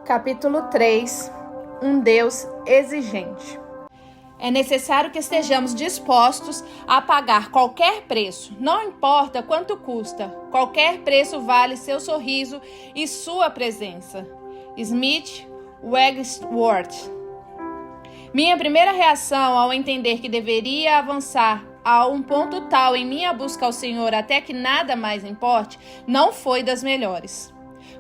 Capítulo 3. Um Deus exigente. É necessário que estejamos dispostos a pagar qualquer preço, não importa quanto custa. Qualquer preço vale seu sorriso e sua presença. Smith Wigglesworth. Minha primeira reação ao entender que deveria avançar a um ponto tal em minha busca ao Senhor até que nada mais importe, não foi das melhores.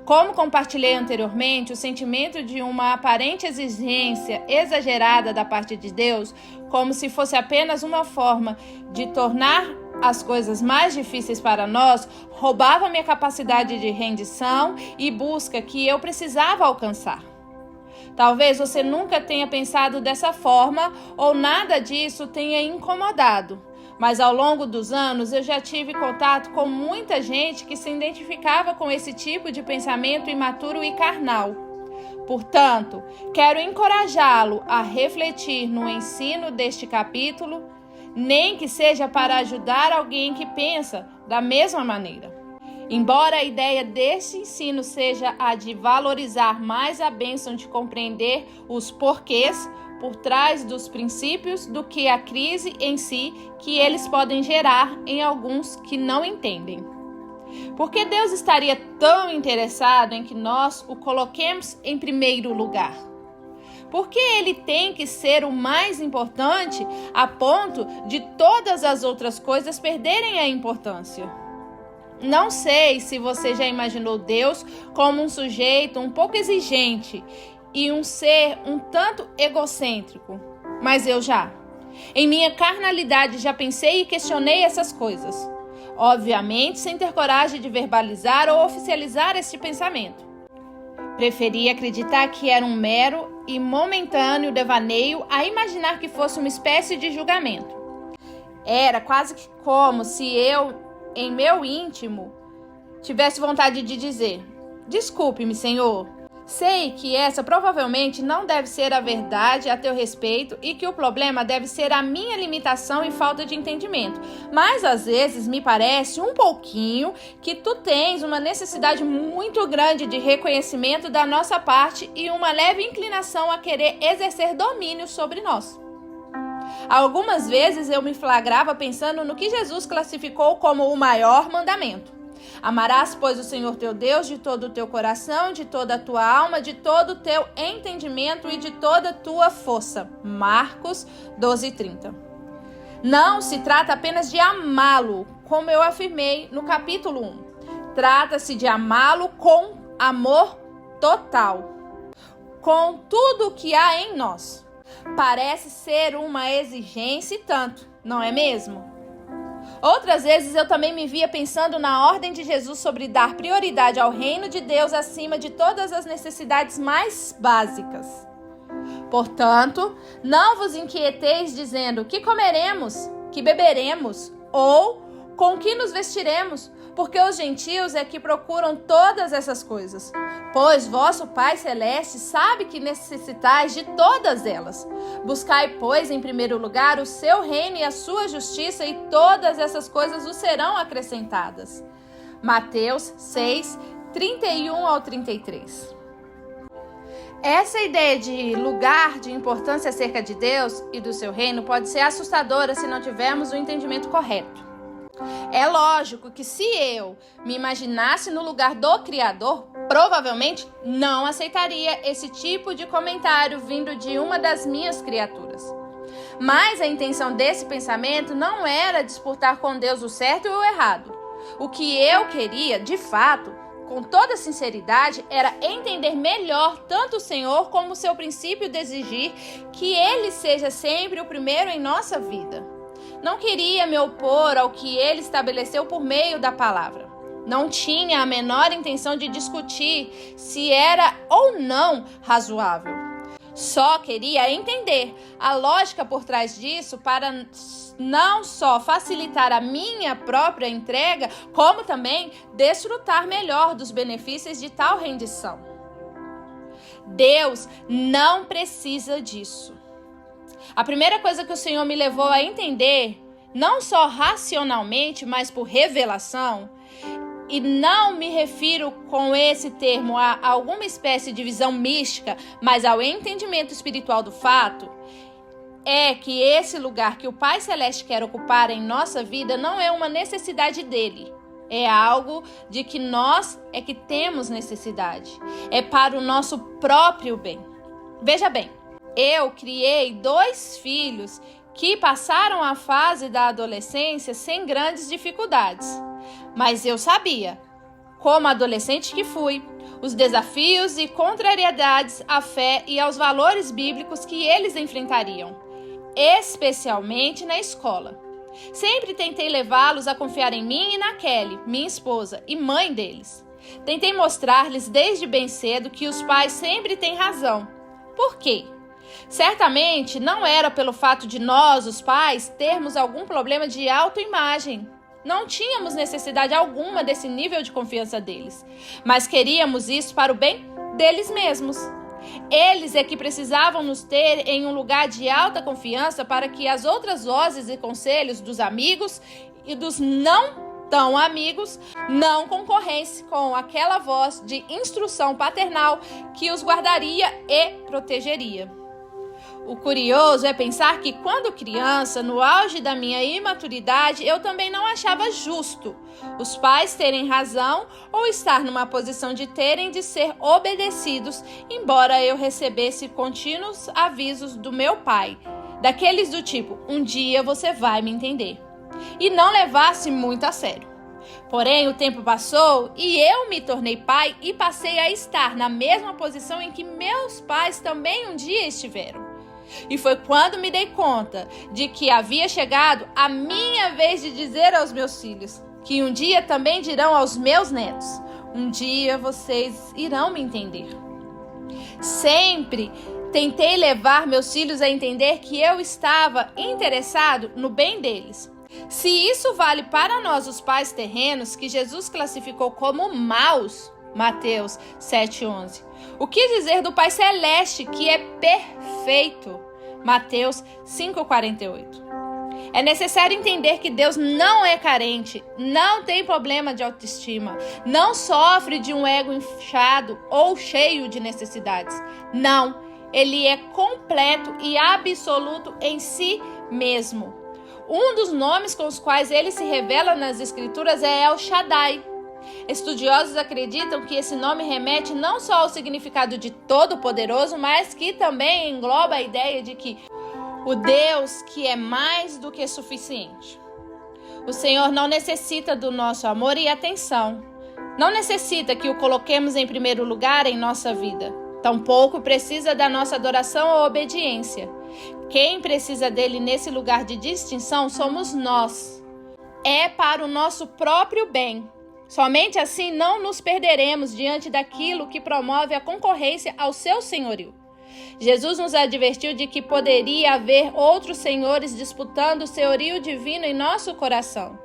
Como compartilhei anteriormente, o sentimento de uma aparente exigência exagerada da parte de Deus, como se fosse apenas uma forma de tornar as coisas mais difíceis para nós, roubava minha capacidade de rendição e busca que eu precisava alcançar. Talvez você nunca tenha pensado dessa forma ou nada disso tenha incomodado. Mas ao longo dos anos eu já tive contato com muita gente que se identificava com esse tipo de pensamento imaturo e carnal. Portanto, quero encorajá-lo a refletir no ensino deste capítulo, nem que seja para ajudar alguém que pensa da mesma maneira. Embora a ideia deste ensino seja a de valorizar mais a bênção de compreender os porquês por trás dos princípios do que a crise em si que eles podem gerar em alguns que não entendem. Por que Deus estaria tão interessado em que nós o coloquemos em primeiro lugar? Por que ele tem que ser o mais importante a ponto de todas as outras coisas perderem a importância? Não sei se você já imaginou Deus como um sujeito um pouco exigente e um ser um tanto egocêntrico, mas eu já. Em minha carnalidade já pensei e questionei essas coisas. Obviamente, sem ter coragem de verbalizar ou oficializar este pensamento. Preferi acreditar que era um mero e momentâneo devaneio a imaginar que fosse uma espécie de julgamento. Era quase que como se eu, em meu íntimo, tivesse vontade de dizer: desculpe-me, Senhor. Sei que essa provavelmente não deve ser a verdade a teu respeito e que o problema deve ser a minha limitação e falta de entendimento. Mas às vezes me parece um pouquinho que tu tens uma necessidade muito grande de reconhecimento da nossa parte e uma leve inclinação a querer exercer domínio sobre nós. Algumas vezes eu me flagrava pensando no que Jesus classificou como o maior mandamento. Amarás, pois, o Senhor teu Deus de todo o teu coração, de toda a tua alma, de todo o teu entendimento e de toda a tua força. Marcos 12:30. Não se trata apenas de amá-lo, como eu afirmei no capítulo 1. Trata-se de amá-lo com amor total, com tudo o que há em nós. Parece ser uma exigência e tanto, não é mesmo? Outras vezes eu também me via pensando na ordem de Jesus sobre dar prioridade ao reino de Deus acima de todas as necessidades mais básicas. Portanto, não vos inquieteis dizendo: que comeremos, que beberemos, ou com que nos vestiremos, porque os gentios é que procuram todas essas coisas. Pois vosso Pai Celeste sabe que necessitais de todas elas. Buscai, pois, em primeiro lugar o seu reino e a sua justiça, e todas essas coisas vos serão acrescentadas. Mateus 6, 31 ao 33. Essa ideia de lugar de importância acerca de Deus e do seu reino pode ser assustadora se não tivermos o entendimento correto. É lógico que se eu me imaginasse no lugar do Criador, provavelmente não aceitaria esse tipo de comentário vindo de uma das minhas criaturas. Mas a intenção desse pensamento não era disputar com Deus o certo e o errado. O que eu queria, de fato, com toda sinceridade, era entender melhor tanto o Senhor como o seu princípio de exigir que Ele seja sempre o primeiro em nossa vida. Não queria me opor ao que ele estabeleceu por meio da palavra. Não tinha a menor intenção de discutir se era ou não razoável. Só queria entender a lógica por trás disso para não só facilitar a minha própria entrega, como também desfrutar melhor dos benefícios de tal rendição. Deus não precisa disso. A primeira coisa que o Senhor me levou a entender, não só racionalmente, mas por revelação, e não me refiro com esse termo a alguma espécie de visão mística, mas ao entendimento espiritual do fato, é que esse lugar que o Pai Celeste quer ocupar em nossa vida não é uma necessidade dele. É algo de que nós é que temos necessidade. É para o nosso próprio bem. Veja bem, eu criei 2 filhos que passaram a fase da adolescência sem grandes dificuldades. Mas eu sabia, como adolescente que fui, os desafios e contrariedades à fé e aos valores bíblicos que eles enfrentariam, especialmente na escola. Sempre tentei levá-los a confiar em mim e na Kelly, minha esposa e mãe deles. Tentei mostrar-lhes desde bem cedo que os pais sempre têm razão. Por quê? Certamente não era pelo fato de nós, os pais, termos algum problema de autoimagem. Não tínhamos necessidade alguma desse nível de confiança deles, mas queríamos isso para o bem deles mesmos. Eles é que precisavam nos ter em um lugar de alta confiança para que as outras vozes e conselhos dos amigos e dos não tão amigos não concorressem com aquela voz de instrução paternal que os guardaria e protegeria. O curioso é pensar que quando criança, no auge da minha imaturidade, eu também não achava justo os pais terem razão ou estar numa posição de terem de ser obedecidos, embora eu recebesse contínuos avisos do meu pai, daqueles do tipo, um dia você vai me entender, e não levasse muito a sério. Porém, o tempo passou e eu me tornei pai e passei a estar na mesma posição em que meus pais também um dia estiveram. E foi quando me dei conta de que havia chegado a minha vez de dizer aos meus filhos, que um dia também dirão aos meus netos, um dia vocês irão me entender. Sempre tentei levar meus filhos a entender que eu estava interessado no bem deles. Se isso vale para nós, os pais terrenos, que Jesus classificou como maus, Mateus 7,11. O que dizer do Pai Celeste, que é perfeito? Mateus 5,48. É necessário entender que Deus não é carente, não tem problema de autoestima, não sofre de um ego inchado ou cheio de necessidades. Não, Ele é completo e absoluto em si mesmo. Um dos nomes com os quais Ele se revela nas Escrituras é El Shaddai. Estudiosos acreditam que esse nome remete não só ao significado de todo-poderoso, mas que também engloba a ideia de que o Deus que é mais do que suficiente. O Senhor não necessita do nosso amor e atenção. Não necessita que o coloquemos em primeiro lugar em nossa vida. Tampouco precisa da nossa adoração ou obediência. Quem precisa dele nesse lugar de distinção somos nós. É para o nosso próprio bem. Somente assim não nos perderemos diante daquilo que promove a concorrência ao seu senhorio. Jesus nos advertiu de que poderia haver outros senhores disputando o senhorio divino em nosso coração.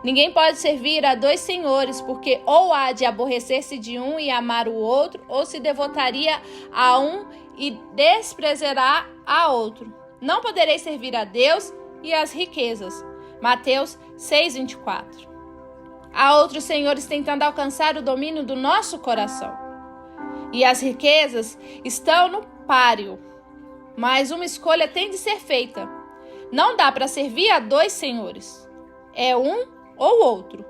Ninguém pode servir a 2 senhores, porque ou há de aborrecer-se de um e amar o outro, ou se devotaria a um e desprezará a outro. Não podereis servir a Deus e às riquezas. Mateus 6,24. Há outros senhores tentando alcançar o domínio do nosso coração. E as riquezas estão no páreo. Mas uma escolha tem de ser feita. Não dá para servir a 2 senhores. É um ou outro.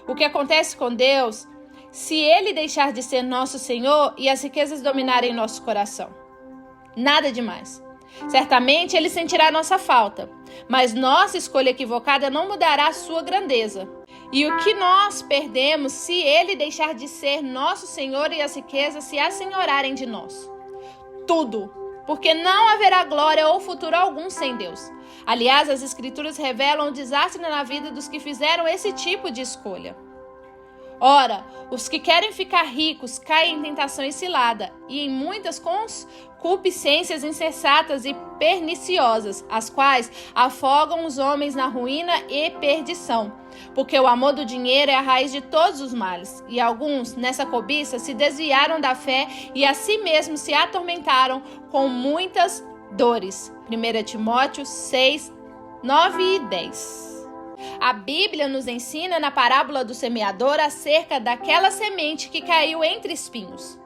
O que acontece com Deus, se Ele deixar de ser nosso Senhor e as riquezas dominarem nosso coração? Nada demais. Certamente Ele sentirá nossa falta, mas nossa escolha equivocada não mudará a sua grandeza. E o que nós perdemos se Ele deixar de ser nosso Senhor e as riquezas se assenhorarem de nós? Tudo, porque não haverá glória ou futuro algum sem Deus. Aliás, as Escrituras revelam o desastre na vida dos que fizeram esse tipo de escolha. Ora, os que querem ficar ricos caem em tentação e cilada, e em muitas concupiscências insensatas e perniciosas, as quais afogam os homens na ruína e perdição. Porque o amor do dinheiro é a raiz de todos os males, e alguns, nessa cobiça, se desviaram da fé e a si mesmos se atormentaram com muitas dores. 1 Timóteo 6, 9 e 10. A Bíblia nos ensina na parábola do semeador acerca daquela semente que caiu entre espinhos.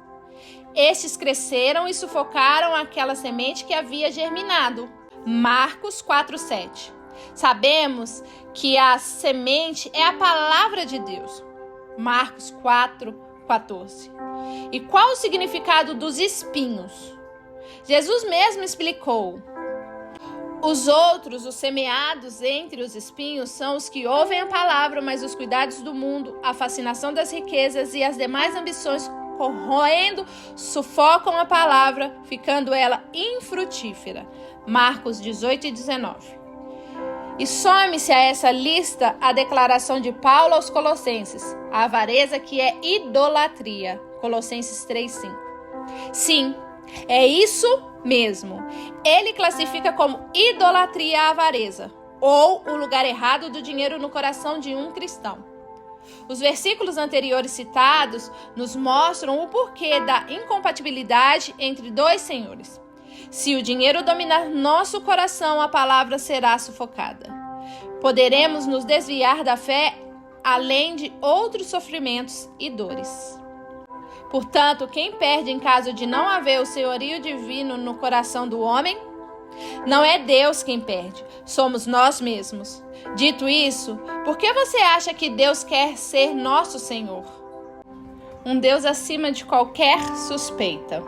Estes cresceram e sufocaram aquela semente que havia germinado. Marcos 4:7. Sabemos que a semente é a palavra de Deus. Marcos 4:14. E qual o significado dos espinhos? Jesus mesmo explicou. Os outros, os semeados entre os espinhos, são os que ouvem a palavra, mas os cuidados do mundo, a fascinação das riquezas e as demais ambições corroendo, sufocam a palavra, ficando ela infrutífera. Marcos 18:19. E some-se a essa lista a declaração de Paulo aos Colossenses, a avareza que é idolatria. Colossenses 3:5. Sim, é isso mesmo. Ele classifica como idolatria a avareza, ou o lugar errado do dinheiro no coração de um cristão. Os versículos anteriores citados nos mostram o porquê da incompatibilidade entre dois senhores. Se o dinheiro dominar nosso coração, a palavra será sufocada. Poderemos nos desviar da fé, além de outros sofrimentos e dores. Portanto, quem perde em caso de não haver o senhorio divino no coração do homem? Não é Deus quem perde, somos nós mesmos. Dito isso, por que você acha que Deus quer ser nosso Senhor? Um Deus acima de qualquer suspeita.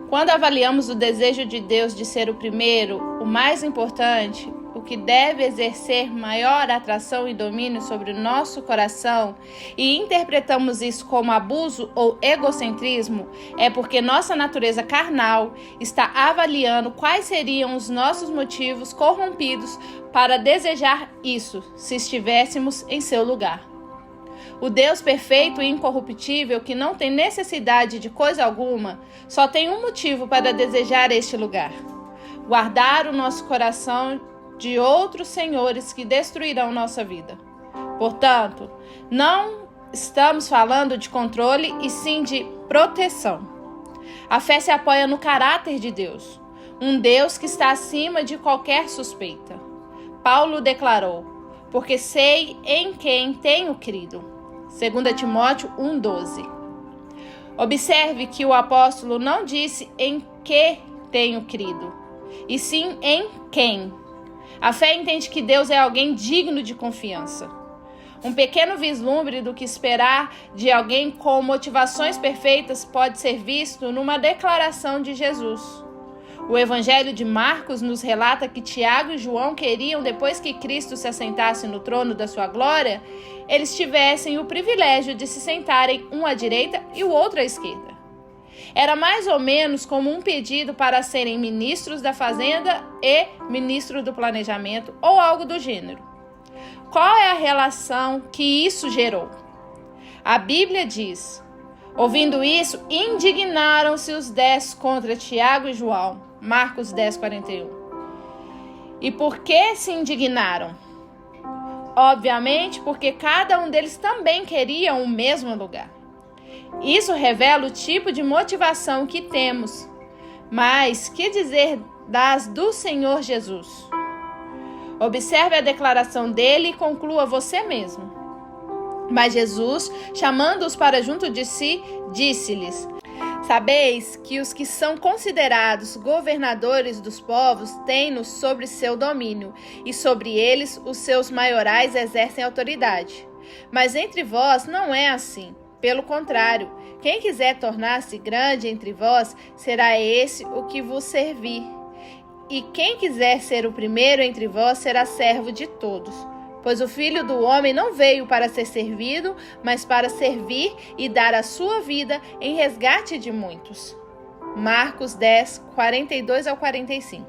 Quando avaliamos o desejo de Deus de ser o primeiro, o mais importante, o que deve exercer maior atração e domínio sobre o nosso coração, e interpretamos isso como abuso ou egocentrismo, é porque nossa natureza carnal está avaliando quais seriam os nossos motivos corrompidos para desejar isso, se estivéssemos em seu lugar. O Deus perfeito e incorruptível, que não tem necessidade de coisa alguma, só tem um motivo para desejar este lugar: guardar o nosso coração de outros senhores que destruirão nossa vida. Portanto, não estamos falando de controle e sim de proteção. A fé se apoia no caráter de Deus, um Deus que está acima de qualquer suspeita. Paulo declarou: porque sei em quem tenho crido. 2 Timóteo 1:12. Observe que o apóstolo não disse em que tenho crido, e sim em quem. A fé entende que Deus é alguém digno de confiança. Um pequeno vislumbre do que esperar de alguém com motivações perfeitas pode ser visto numa declaração de Jesus. O Evangelho de Marcos nos relata que Tiago e João queriam, depois que Cristo se assentasse no trono da sua glória, eles tivessem o privilégio de se sentarem um à direita e o outro à esquerda. Era mais ou menos como um pedido para serem ministros da fazenda e ministro do planejamento, ou algo do gênero. Qual é a relação que isso gerou? A Bíblia diz: ouvindo isso, indignaram-se os 10 contra Tiago e João. Marcos 10:41. E por que se indignaram? Obviamente, porque cada um deles também queria o mesmo lugar. Isso revela o tipo de motivação que temos. Mas que dizer das do Senhor Jesus? Observe a declaração dele e conclua você mesmo. Mas Jesus, chamando-os para junto de si, disse-lhes: sabeis que os que são considerados governadores dos povos têm-nos sobre seu domínio, e sobre eles os seus maiorais exercem autoridade. Mas entre vós não é assim. Pelo contrário, quem quiser tornar-se grande entre vós, será esse o que vos servir. E quem quiser ser o primeiro entre vós, será servo de todos. Pois o Filho do Homem não veio para ser servido, mas para servir e dar a sua vida em resgate de muitos. Marcos 10, 42-45.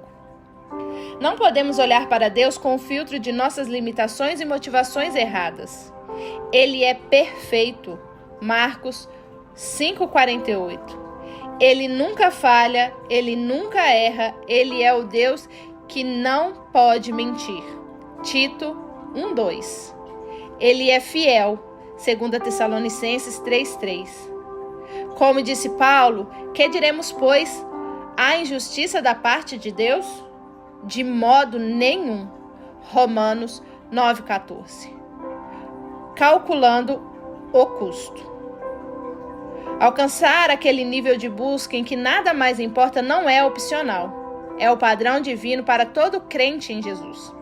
Não podemos olhar para Deus com o filtro de nossas limitações e motivações erradas. Ele é perfeito. Marcos 5:48. Ele nunca falha, ele nunca erra, ele é o Deus que não pode mentir. Tito 1:2. Ele é fiel. 2 Tessalonicenses 3:3. Como disse Paulo, que diremos, pois? Há injustiça da parte de Deus? De modo nenhum. Romanos 9,14. Calculando o custo. Alcançar aquele nível de busca em que nada mais importa não é opcional. É o padrão divino para todo crente em Jesus.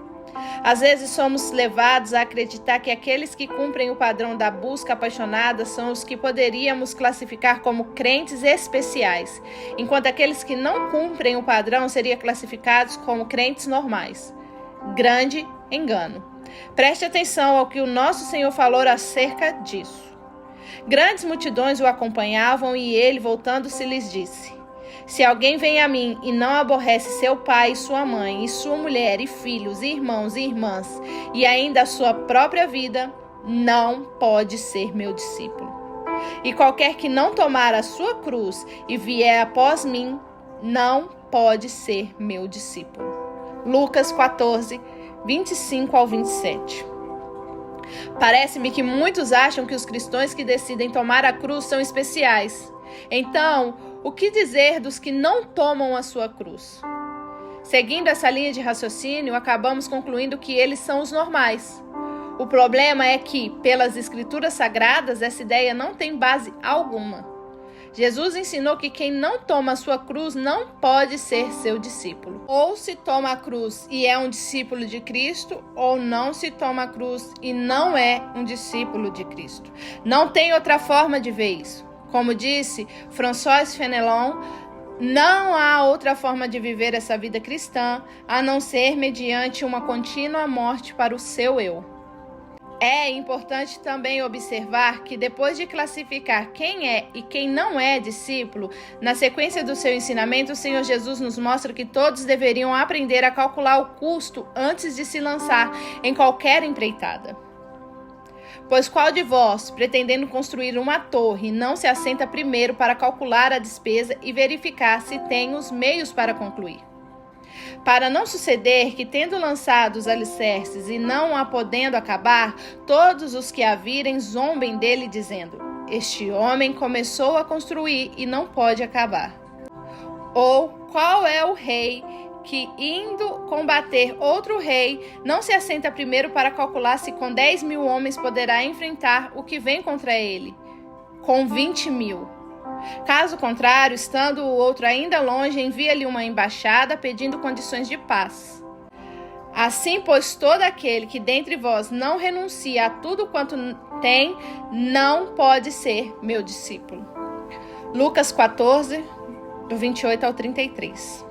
Às vezes somos levados a acreditar que aqueles que cumprem o padrão da busca apaixonada são os que poderíamos classificar como crentes especiais, enquanto aqueles que não cumprem o padrão seriam classificados como crentes normais. Grande engano. Preste atenção ao que o nosso Senhor falou acerca disso. Grandes multidões o acompanhavam e ele, voltando-se, lhes disse: Se alguém vem a mim e não aborrece seu pai e sua mãe, e sua mulher e filhos, e irmãos e irmãs, e ainda a sua própria vida, não pode ser meu discípulo. E qualquer que não tomar a sua cruz e vier após mim, não pode ser meu discípulo. Lucas 14, 25 ao 27. Parece-me que muitos acham que os cristãos que decidem tomar a cruz são especiais. Então, o que dizer dos que não tomam a sua cruz? Seguindo essa linha de raciocínio, acabamos concluindo que eles são os normais. O problema é que, pelas escrituras sagradas, essa ideia não tem base alguma. Jesus ensinou que quem não toma a sua cruz não pode ser seu discípulo. Ou se toma a cruz e é um discípulo de Cristo, ou não se toma a cruz e não é um discípulo de Cristo. Não tem outra forma de ver isso. Como disse François Fenelon, não há outra forma de viver essa vida cristã a não ser mediante uma contínua morte para o seu eu. É importante também observar que depois de classificar quem é e quem não é discípulo, na sequência do seu ensinamento, o Senhor Jesus nos mostra que todos deveriam aprender a calcular o custo antes de se lançar em qualquer empreitada. Pois qual de vós, pretendendo construir uma torre, não se assenta primeiro para calcular a despesa e verificar se tem os meios para concluir? Para não suceder que, tendo lançado os alicerces e não a podendo acabar, todos os que a virem zombem dele, dizendo: Este homem começou a construir e não pode acabar. Ou qual é o rei que, indo combater outro rei, não se assenta primeiro para calcular se com 10.000 homens poderá enfrentar o que vem contra ele, com 20.000? Caso contrário, estando o outro ainda longe, envia-lhe uma embaixada pedindo condições de paz. Assim, pois, todo aquele que dentre vós não renuncia a tudo quanto tem, não pode ser meu discípulo. Lucas 14, do 28 ao 33.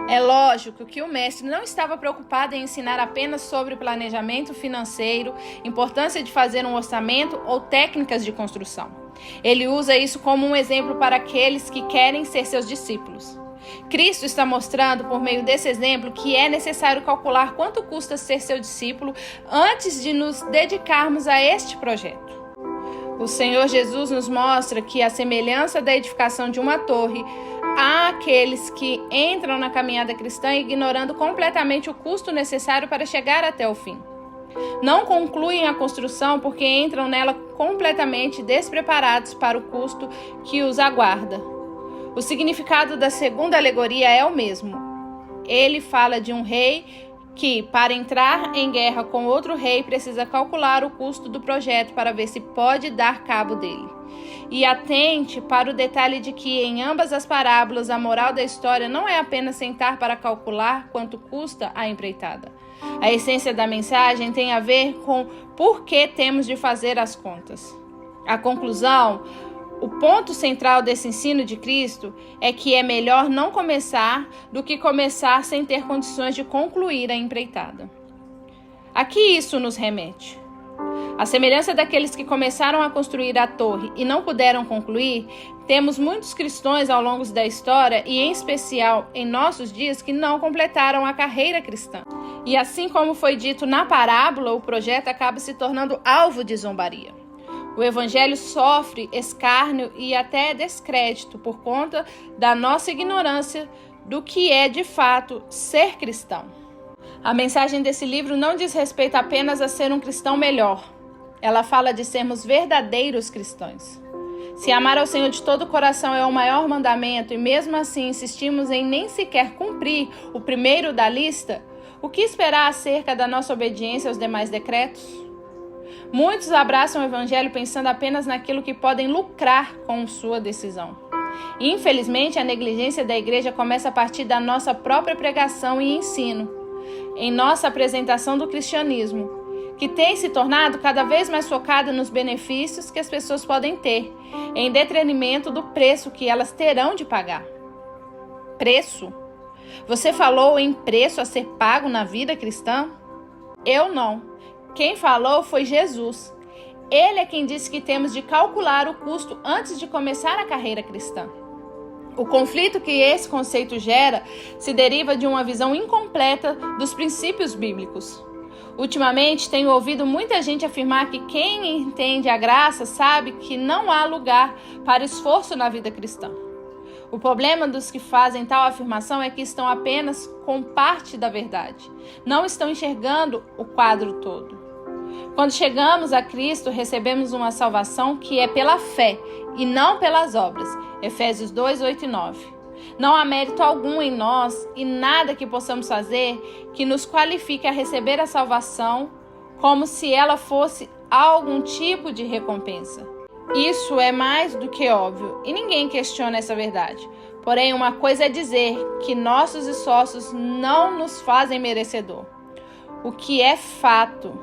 É lógico que o mestre não estava preocupado em ensinar apenas sobre planejamento financeiro, importância de fazer um orçamento ou técnicas de construção. Ele usa isso como um exemplo para aqueles que querem ser seus discípulos. Cristo está mostrando por meio desse exemplo que é necessário calcular quanto custa ser seu discípulo antes de nos dedicarmos a este projeto. O Senhor Jesus nos mostra que, à semelhança da edificação de uma torre, há aqueles que entram na caminhada cristã ignorando completamente o custo necessário para chegar até o fim. Não concluem a construção porque entram nela completamente despreparados para o custo que os aguarda. O significado da segunda alegoria é o mesmo. Ele fala de um rei que, para entrar em guerra com outro rei, precisa calcular o custo do projeto para ver se pode dar cabo dele. E atente para o detalhe de que, em ambas as parábolas, a moral da história não é apenas sentar para calcular quanto custa a empreitada. A essência da mensagem tem a ver com por que temos de fazer as contas. A conclusão, o ponto central desse ensino de Cristo é que é melhor não começar do que começar sem ter condições de concluir a empreitada. A que isso nos remete? À semelhança daqueles que começaram a construir a torre e não puderam concluir, temos muitos cristãos ao longo da história e, em especial, em nossos dias, que não completaram a carreira cristã. E assim como foi dito na parábola, o projeto acaba se tornando alvo de zombaria. O evangelho sofre escárnio e até descrédito por conta da nossa ignorância do que é, de fato, ser cristão. A mensagem desse livro não diz respeito apenas a ser um cristão melhor. Ela fala de sermos verdadeiros cristãos. Se amar ao Senhor de todo o coração é o maior mandamento e mesmo assim insistimos em nem sequer cumprir o primeiro da lista, O que esperar acerca da nossa obediência aos demais decretos? Muitos abraçam o evangelho pensando apenas naquilo que podem lucrar com sua decisão. Infelizmente, a negligência da igreja começa a partir da nossa própria pregação e ensino, em nossa apresentação do cristianismo, que tem se tornado cada vez mais focada nos benefícios que as pessoas podem ter, em detrimento do preço que elas terão de pagar. Preço? Você falou em preço a ser pago na vida cristã? Eu não. Quem falou foi Jesus. Ele é quem disse que temos de calcular o custo antes de começar a carreira cristã. O conflito que esse conceito gera se deriva de uma visão incompleta dos princípios bíblicos. Ultimamente, tenho ouvido muita gente afirmar que quem entende a graça sabe que não há lugar para esforço na vida cristã. O problema dos que fazem tal afirmação é que estão apenas com parte da verdade. Não estão enxergando o quadro todo. Quando chegamos a Cristo, recebemos uma salvação que é pela fé e não pelas obras. Efésios 2, 8 e 9. Não há mérito algum em nós e nada que possamos fazer que nos qualifique a receber a salvação como se ela fosse algum tipo de recompensa. Isso é mais do que óbvio e ninguém questiona essa verdade. Porém, uma coisa é dizer que nossos esforços não nos fazem merecedor, o que é fato.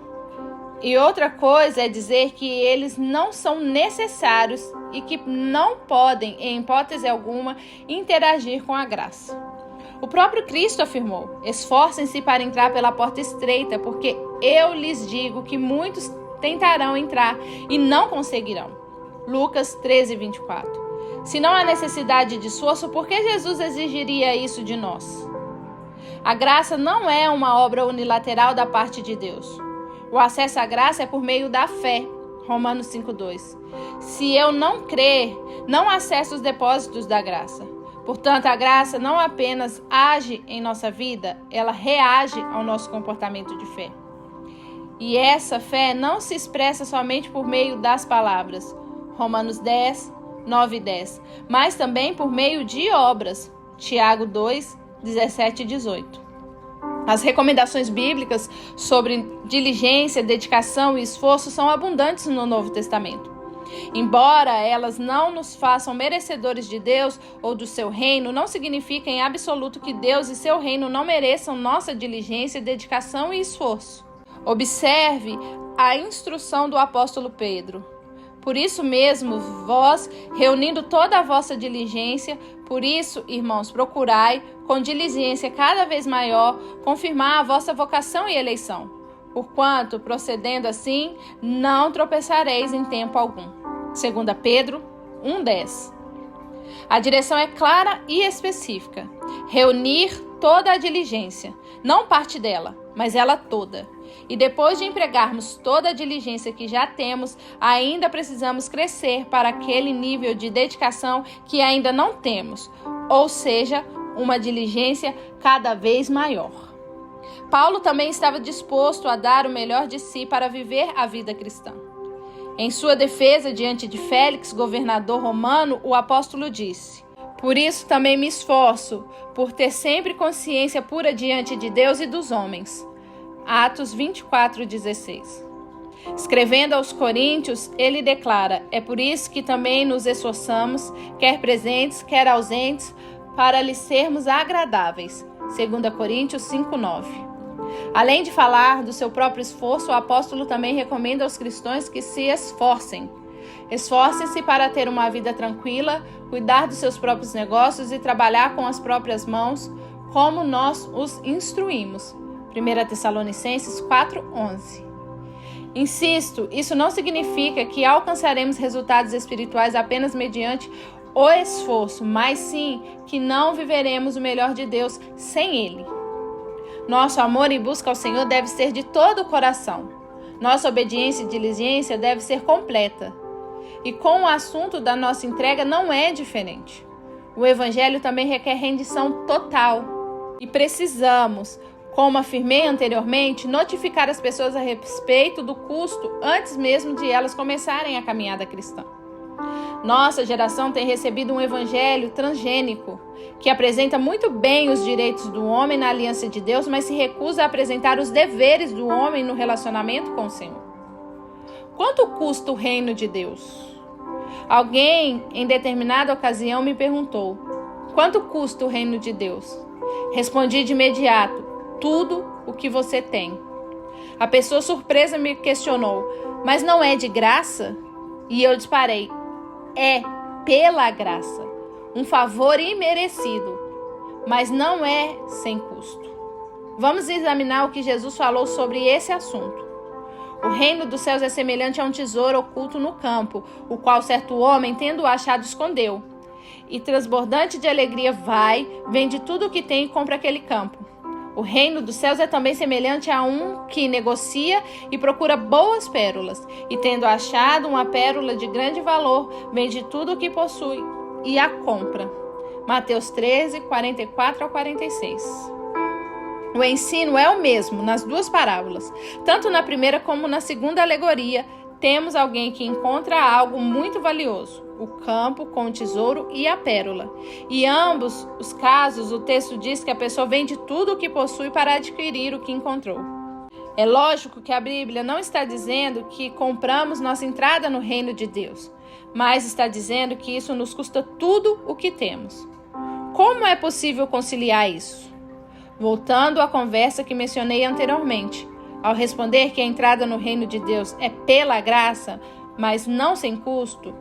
E outra coisa é dizer que eles não são necessários e que não podem, em hipótese alguma, interagir com a graça. O próprio Cristo afirmou: esforcem-se para entrar pela porta estreita, porque eu lhes digo que muitos tentarão entrar e não conseguirão. Lucas 13, 24. Se não há necessidade de esforço, por que Jesus exigiria isso de nós? A graça não é uma obra unilateral da parte de Deus. O acesso à graça é por meio da fé. Romanos 5:2. Se eu não crer, não acesso os depósitos da graça. Portanto, a graça não apenas age em nossa vida, ela reage ao nosso comportamento de fé. E essa fé não se expressa somente por meio das palavras. Romanos 10, 9 e 10. Mas também por meio de obras. Tiago 2, 17 e 18. As recomendações bíblicas sobre diligência, dedicação e esforço são abundantes no Novo Testamento. Embora elas não nos façam merecedores de Deus ou do seu reino, não significa em absoluto que Deus e seu reino não mereçam nossa diligência, dedicação e esforço. Observe a instrução do apóstolo Pedro. Por isso mesmo, vós, reunindo toda a vossa diligência, por isso, irmãos, procurai, com diligência cada vez maior, confirmar a vossa vocação e eleição. Porquanto, procedendo assim, não tropeçareis em tempo algum. 2 Pedro 1:10. A direção é clara e específica. Reunir toda a diligência, não parte dela, mas ela toda. E depois de empregarmos toda a diligência que já temos, ainda precisamos crescer para aquele nível de dedicação que ainda não temos, ou seja, uma diligência cada vez maior. Paulo também estava disposto a dar o melhor de si para viver a vida cristã. Em sua defesa diante de Félix, governador romano, o apóstolo disse: por isso também me esforço, por ter sempre consciência pura diante de Deus e dos homens. Atos 24:16. Escrevendo aos Coríntios, ele declara: é por isso que também nos esforçamos, quer presentes, quer ausentes, para lhes sermos agradáveis. 2 Coríntios 5:9. Além de falar do seu próprio esforço, o apóstolo também recomenda aos cristãos que se esforcem. Esforcem-se para ter uma vida tranquila, cuidar dos seus próprios negócios e trabalhar com as próprias mãos, como nós os instruímos. 1 Tessalonicenses 4:11. Insisto, isso não significa que alcançaremos resultados espirituais apenas mediante o esforço, mas sim que não viveremos o melhor de Deus sem Ele. Nosso amor e busca ao Senhor deve ser de todo o coração. Nossa obediência e diligência deve ser completa. E com o assunto da nossa entrega não é diferente. O Evangelho também requer rendição total. E precisamos, como afirmei anteriormente, notificar as pessoas a respeito do custo antes mesmo de elas começarem a caminhada cristã. Nossa geração tem recebido um evangelho transgênico, que apresenta muito bem os direitos do homem na aliança de Deus, mas se recusa a apresentar os deveres do homem no relacionamento com o Senhor. Quanto custa o reino de Deus? Alguém, em determinada ocasião, me perguntou: quanto custa o reino de Deus? Respondi de imediato: tudo o que você tem. A pessoa surpresa me questionou: mas não é de graça? E eu disparei: é pela graça, um favor imerecido, mas não é sem custo. Vamos examinar o que Jesus falou sobre esse assunto. O reino dos céus é semelhante a um tesouro oculto no campo, o qual certo homem, tendo-o achado, escondeu. E transbordante de alegria vai, vende tudo o que tem e compra aquele campo. O reino dos céus é também semelhante a um que negocia e procura boas pérolas, e tendo achado uma pérola de grande valor, vende tudo o que possui e a compra. Mateus 13, 44 ao 46. O ensino é o mesmo nas duas parábolas. Tanto na primeira como na segunda alegoria, temos alguém que encontra algo muito valioso: o campo com o tesouro e a pérola. E em ambos os casos, o texto diz que a pessoa vende tudo o que possui para adquirir o que encontrou. É lógico que a Bíblia não está dizendo que compramos nossa entrada no reino de Deus, mas está dizendo que isso nos custa tudo o que temos. Como é possível conciliar isso? Voltando à conversa que mencionei anteriormente, ao responder que a entrada no reino de Deus é pela graça, mas não sem custo,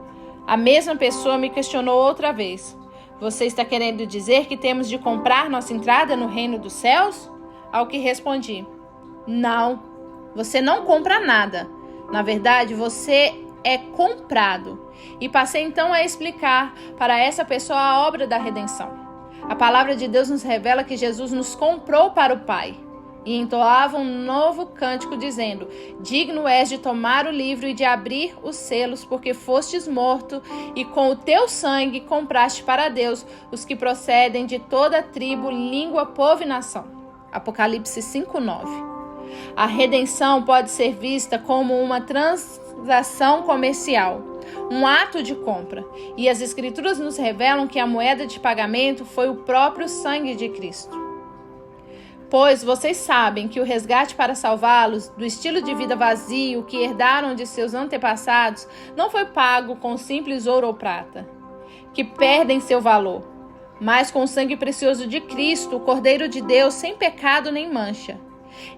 a mesma pessoa me questionou outra vez: você está querendo dizer que temos de comprar nossa entrada no reino dos céus? Ao que respondi: não, você não compra nada. Na verdade, você é comprado. E passei então a explicar para essa pessoa a obra da redenção. A palavra de Deus nos revela que Jesus nos comprou para o Pai. E entoava um novo cântico dizendo: digno és de tomar o livro e de abrir os selos, porque fostes morto e com o teu sangue compraste para Deus os que procedem de toda tribo, língua, povo e nação. Apocalipse 5:9. A redenção pode ser vista como uma transação comercial, um ato de compra, e as Escrituras nos revelam que a moeda de pagamento foi o próprio sangue de Cristo. Pois vocês sabem que o resgate para salvá-los do estilo de vida vazio que herdaram de seus antepassados não foi pago com simples ouro ou prata, que perdem seu valor, mas com o sangue precioso de Cristo, o Cordeiro de Deus, sem pecado nem mancha.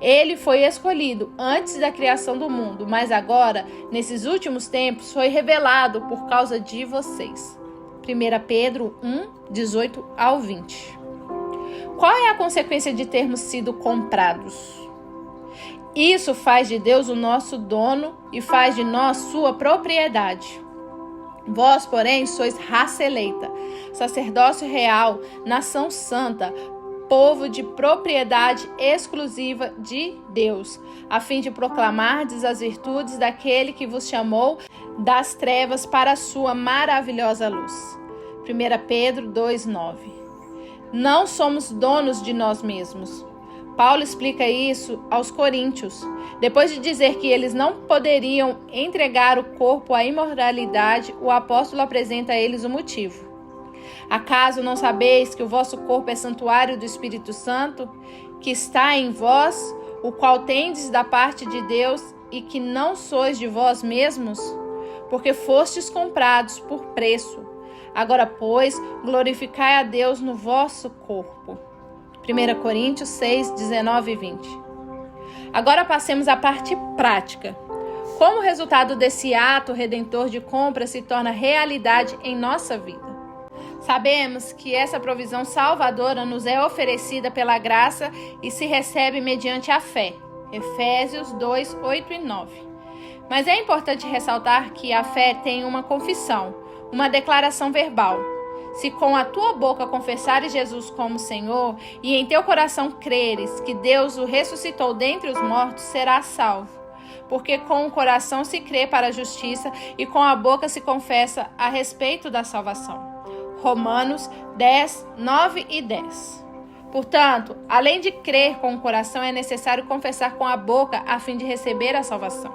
Ele foi escolhido antes da criação do mundo, mas agora, nesses últimos tempos, foi revelado por causa de vocês. 1 Pedro 1, 18 ao 20. Qual é a consequência de termos sido comprados? Isso faz de Deus o nosso dono e faz de nós sua propriedade. Vós, porém, sois raça eleita, sacerdócio real, nação santa, povo de propriedade exclusiva de Deus, a fim de proclamardes as virtudes daquele que vos chamou das trevas para a sua maravilhosa luz. 1 Pedro 2:9. Não somos donos de nós mesmos. Paulo explica isso aos coríntios. Depois de dizer que eles não poderiam entregar o corpo à imoralidade, o apóstolo apresenta a eles o motivo. Acaso não sabeis que o vosso corpo é santuário do Espírito Santo, que está em vós, o qual tendes da parte de Deus, e que não sois de vós mesmos? Porque fostes comprados por preço. Agora, pois, glorificai a Deus no vosso corpo. 1 Coríntios 6, 19 e 20. Agora passemos à parte prática. Como o resultado desse ato redentor de compra se torna realidade em nossa vida? Sabemos que essa provisão salvadora nos é oferecida pela graça e se recebe mediante a fé. Efésios 2, 8 e 9. Mas é importante ressaltar que a fé tem uma confissão, uma declaração verbal. Se com a tua boca confessares Jesus como Senhor e em teu coração creres que Deus o ressuscitou dentre os mortos, serás salvo. Porque com o coração se crê para a justiça e com a boca se confessa a respeito da salvação. Romanos 10, 9 e 10. Portanto, além de crer com o coração, é necessário confessar com a boca a fim de receber a salvação.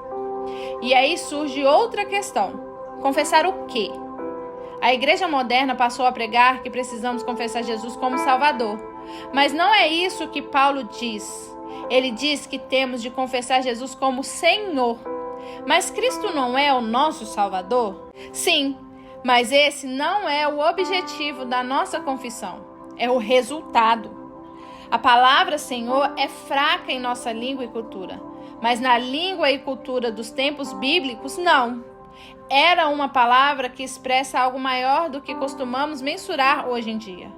E aí surge outra questão. Confessar o quê? A igreja moderna passou a pregar que precisamos confessar Jesus como Salvador. Mas não é isso que Paulo diz. Ele diz que temos de confessar Jesus como Senhor. Mas Cristo não é o nosso Salvador? Sim, mas esse não é o objetivo da nossa confissão. É o resultado. A palavra Senhor é fraca em nossa língua e cultura. Mas na língua e cultura dos tempos bíblicos, não. Era uma palavra que expressa algo maior do que costumamos mensurar hoje em dia.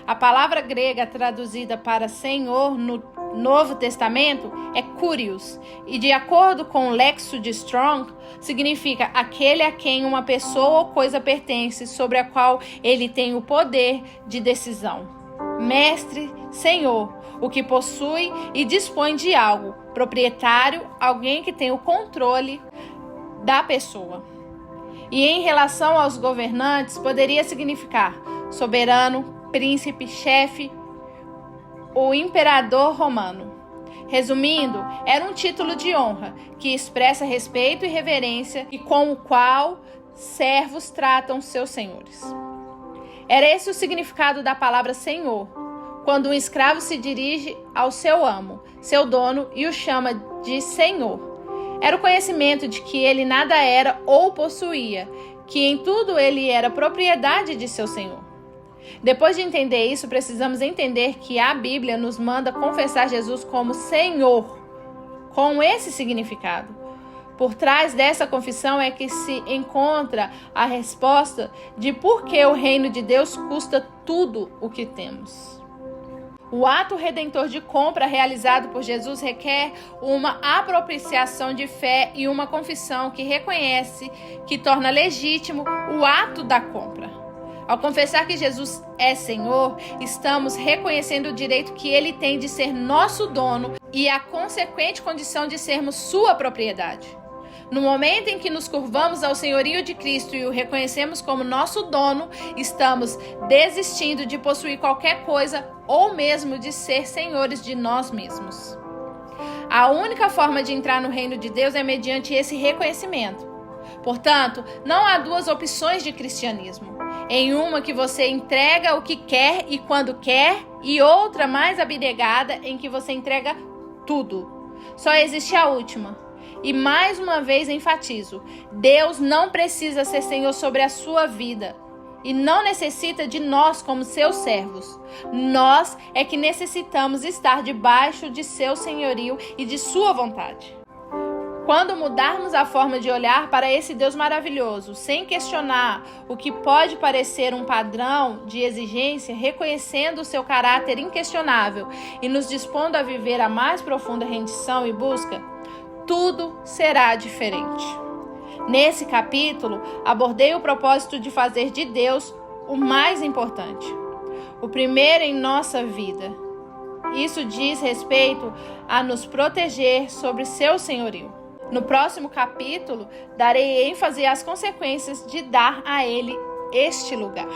A palavra grega traduzida para Senhor no Novo Testamento é Kyrios, e de acordo com o Lexo de Strong, significa aquele a quem uma pessoa ou coisa pertence, sobre a qual ele tem o poder de decisão. Mestre, Senhor, o que possui e dispõe de algo. Proprietário, alguém que tem o controle da pessoa. E em relação aos governantes, poderia significar soberano, príncipe, chefe, o imperador romano. Resumindo, era um título de honra que expressa respeito e reverência e com o qual servos tratam seus senhores. Era esse o significado da palavra Senhor, quando um escravo se dirige ao seu amo, seu dono, e o chama de Senhor. Era o conhecimento de que ele nada era ou possuía, que em tudo ele era propriedade de seu Senhor. Depois de entender isso, precisamos entender que a Bíblia nos manda confessar Jesus como Senhor, com esse significado. Por trás dessa confissão é que se encontra a resposta de por que o reino de Deus custa tudo o que temos. O ato redentor de compra realizado por Jesus requer uma apropriação de fé e uma confissão que reconhece, que torna legítimo o ato da compra. Ao confessar que Jesus é Senhor, estamos reconhecendo o direito que Ele tem de ser nosso dono e a consequente condição de sermos sua propriedade. No momento em que nos curvamos ao senhorio de Cristo e o reconhecemos como nosso dono, estamos desistindo de possuir qualquer coisa ou mesmo de ser senhores de nós mesmos. A única forma de entrar no reino de Deus é mediante esse reconhecimento. Portanto, não há duas opções de cristianismo. Em uma que você entrega o que quer e quando quer, e outra mais abnegada em que você entrega tudo. Só existe a última. E mais uma vez enfatizo, Deus não precisa ser Senhor sobre a sua vida e não necessita de nós como seus servos. Nós é que necessitamos estar debaixo de seu senhorio e de sua vontade. Quando mudarmos a forma de olhar para esse Deus maravilhoso, sem questionar o que pode parecer um padrão de exigência, reconhecendo o seu caráter inquestionável e nos dispondo a viver a mais profunda rendição e busca, tudo será diferente. Nesse capítulo, abordei o propósito de fazer de Deus o mais importante, o primeiro em nossa vida. Isso diz respeito a nos proteger sobre seu senhorio. No próximo capítulo, darei ênfase às consequências de dar a Ele este lugar.